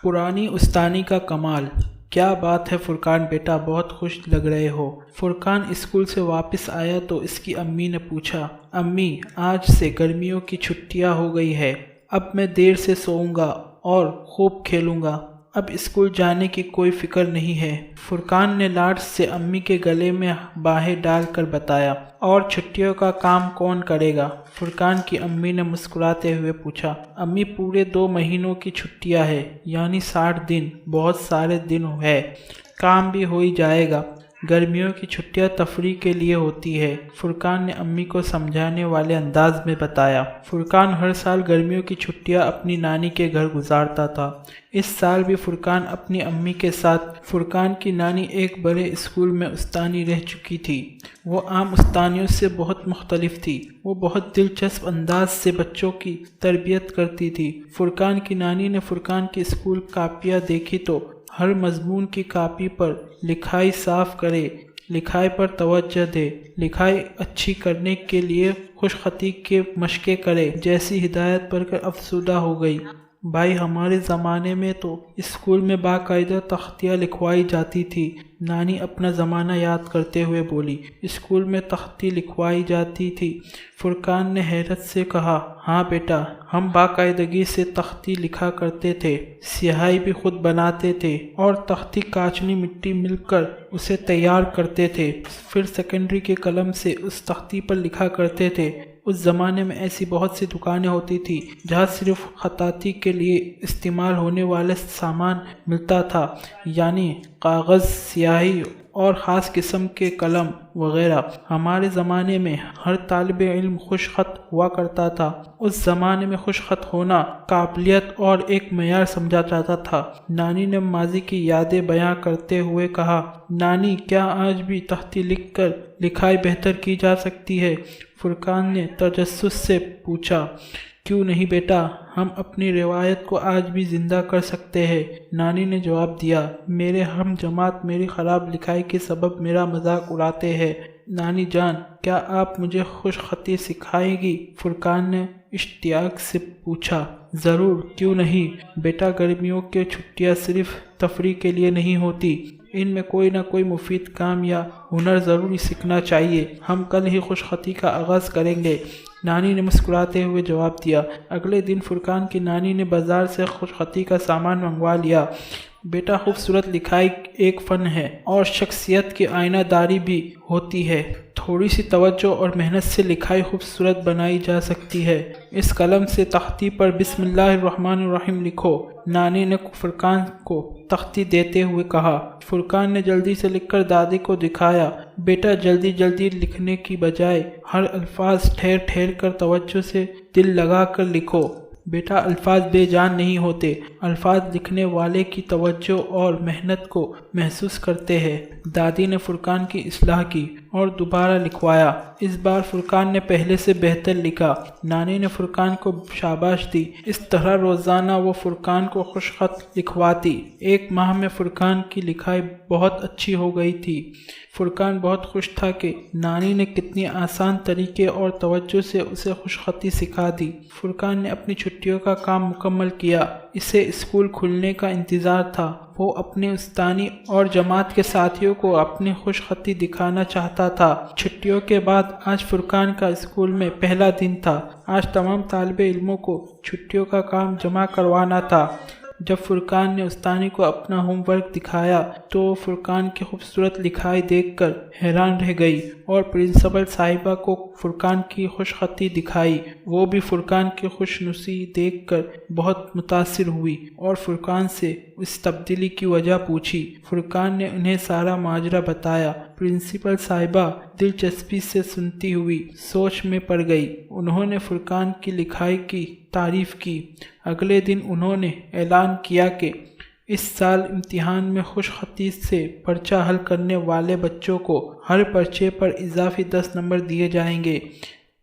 پرانی استانی کا کمال۔ کیا بات ہے فرقان بیٹا، بہت خوش لگ رہے ہو۔ فرقان اسکول سے واپس آیا تو اس کی امی نے پوچھا، امی آج سے گرمیوں کی چھٹیاں ہو گئی ہے، اب میں دیر سے سوؤں گا اور خوب کھیلوں گا، اب اسکول جانے کی کوئی فکر نہیں ہے۔ فرقان نے لاڈ سے امی کے گلے میں باہیں ڈال کر بتایا۔ اور چھٹیوں کا کام کون کرے گا؟ فرقان کی امی نے مسکراتے ہوئے پوچھا۔ امی پورے 2 مہینوں کی چھٹیاں ہے، یعنی 60 دن، بہت سارے دن ہے، کام بھی ہو ہی جائے گا۔ گرمیوں کی چھٹیاں تفریح کے لیے ہوتی ہے، فرقان نے امی کو سمجھانے والے انداز میں بتایا۔ فرقان ہر سال گرمیوں کی چھٹیاں اپنی نانی کے گھر گزارتا تھا۔ اس سال بھی فرقان اپنی امی کے ساتھ۔ فرقان کی نانی ایک بڑے اسکول میں استانی رہ چکی تھی۔ وہ عام استانیوں سے بہت مختلف تھی۔ وہ بہت دلچسپ انداز سے بچوں کی تربیت کرتی تھی۔ فرقان کی نانی نے فرقان کی اسکول کاپیاں دیکھی تو ہر مضمون کی کاپی پر لکھائی صاف کرے، لکھائی پر توجہ دے، لکھائی اچھی کرنے کے لیے خوش خطی کے مشقیں کرے جیسی ہدایت پڑھ کر افسردہ ہو گئی۔ بھائی ہمارے زمانے میں تو اسکول میں باقاعدہ تختیاں لکھوائی جاتی تھی، نانی اپنا زمانہ یاد کرتے ہوئے بولی۔ اسکول میں تختی لکھوائی جاتی تھی؟ فرقان نے حیرت سے کہا، ہاں بیٹا، ہم باقاعدگی سے تختی لکھا کرتے تھے، سیاہی بھی خود بناتے تھے اور تختی کانچنی مٹی مل کر اسے تیار کرتے تھے، پھر سیکنڈری کے قلم سے اس تختی پر لکھا کرتے تھے۔ اس زمانے میں ایسی بہت سی دکانیں ہوتی تھی جہاں صرف خطاطی کے لیے استعمال ہونے والے سامان ملتا تھا، یعنی کاغذ، سیاہی اور خاص قسم کے قلم وغیرہ۔ ہمارے زمانے میں ہر طالب علم خوش خط ہوا کرتا تھا۔ اس زمانے میں خوش خط ہونا قابلیت اور ایک معیار سمجھا جاتا تھا۔ نانی نے ماضی کی یادیں بیان کرتے ہوئے کہا، نانی کیا آج بھی تختی لکھ کر لکھائی بہتر کی جا سکتی ہے؟ فرقان نے تجسس سے پوچھا۔ کیوں نہیں بیٹا، ہم اپنی روایت کو آج بھی زندہ کر سکتے ہیں، نانی نے جواب دیا۔ میرے ہم جماعت میری خراب لکھائی کے سبب میرا مذاق اڑاتے ہیں۔ نانی جان، کیا آپ مجھے خوش خطی سکھائیں گی؟ فرقان نے اشتیاق سے پوچھا۔ ضرور، کیوں نہیں بیٹا، گرمیوں کی چھٹیاں صرف تفریح کے لیے نہیں ہوتی، ان میں کوئی نہ کوئی مفید کام یا ہنر ضروری سیکھنا چاہیے۔ ہم کل ہی خوش خطی کا آغاز کریں گے، نانی نے مسکراتے ہوئے جواب دیا۔ اگلے دن فرقان کی نانی نے بازار سے خوش خطی کا سامان منگوا لیا۔ بیٹا، خوبصورت لکھائی ایک فن ہے اور شخصیت کی آئینہ داری بھی ہوتی ہے۔ تھوڑی سی توجہ اور محنت سے لکھائی خوبصورت بنائی جا سکتی ہے۔ اس قلم سے تختی پر بسم اللہ الرحمن الرحیم لکھو، نانی نے فرقان کو تختی دیتے ہوئے کہا۔ فرقان نے جلدی سے لکھ کر دادی کو دکھایا۔ بیٹا، جلدی جلدی لکھنے کی بجائے ہر الفاظ ٹھہر ٹھہر کر توجہ سے دل لگا کر لکھو۔ بیٹا، الفاظ بے جان نہیں ہوتے، الفاظ لکھنے والے کی توجہ اور محنت کو محسوس کرتے ہیں۔ دادی نے فرقان کی اصلاح کی اور دوبارہ لکھوایا۔ اس بار فرقان نے پہلے سے بہتر لکھا۔ نانی نے فرقان کو شاباش دی۔ اس طرح روزانہ وہ فرقان کو خوش خط لکھواتی۔ 1 ماہ میں فرقان کی لکھائی بہت اچھی ہو گئی تھی۔ فرقان بہت خوش تھا کہ نانی نے کتنی آسان طریقے اور توجہ سے اسے خوش خطی سکھا دی۔ فرقان نے اپنی چھٹیوں کا کام مکمل کیا۔ اسے اسکول کھلنے کا انتظار تھا۔ وہ اپنے استانی اور جماعت کے ساتھیوں کو اپنی خوش خطی دکھانا چاہتا تھا۔ چھٹیوں کے بعد آج فرقان کا اسکول میں پہلا دن تھا۔ آج تمام طالب علموں کو چھٹیوں کا کام جمع کروانا تھا۔ جب فرقان نے استانی کو اپنا ہوم ورک دکھایا تو فرقان کی خوبصورت لکھائی دیکھ کر حیران رہ گئی اور پرنسپل صاحبہ کو فرقان کی خوش خطی دکھائی۔ وہ بھی فرقان کی خوش نصی دیکھ کر بہت متاثر ہوئی اور فرقان سے اس تبدیلی کی وجہ پوچھی۔ فرقان نے انہیں سارا ماجرا بتایا۔ پرنسپل صاحبہ دلچسپی سے سنتی ہوئی سوچ میں پڑ گئی۔ انہوں نے فرقان کی لکھائی کی تعریف کی۔ اگلے دن انہوں نے اعلان کیا کہ اس سال امتحان میں خوش خطی سے پرچہ حل کرنے والے بچوں کو ہر پرچے پر اضافی 10 نمبر دیے جائیں گے۔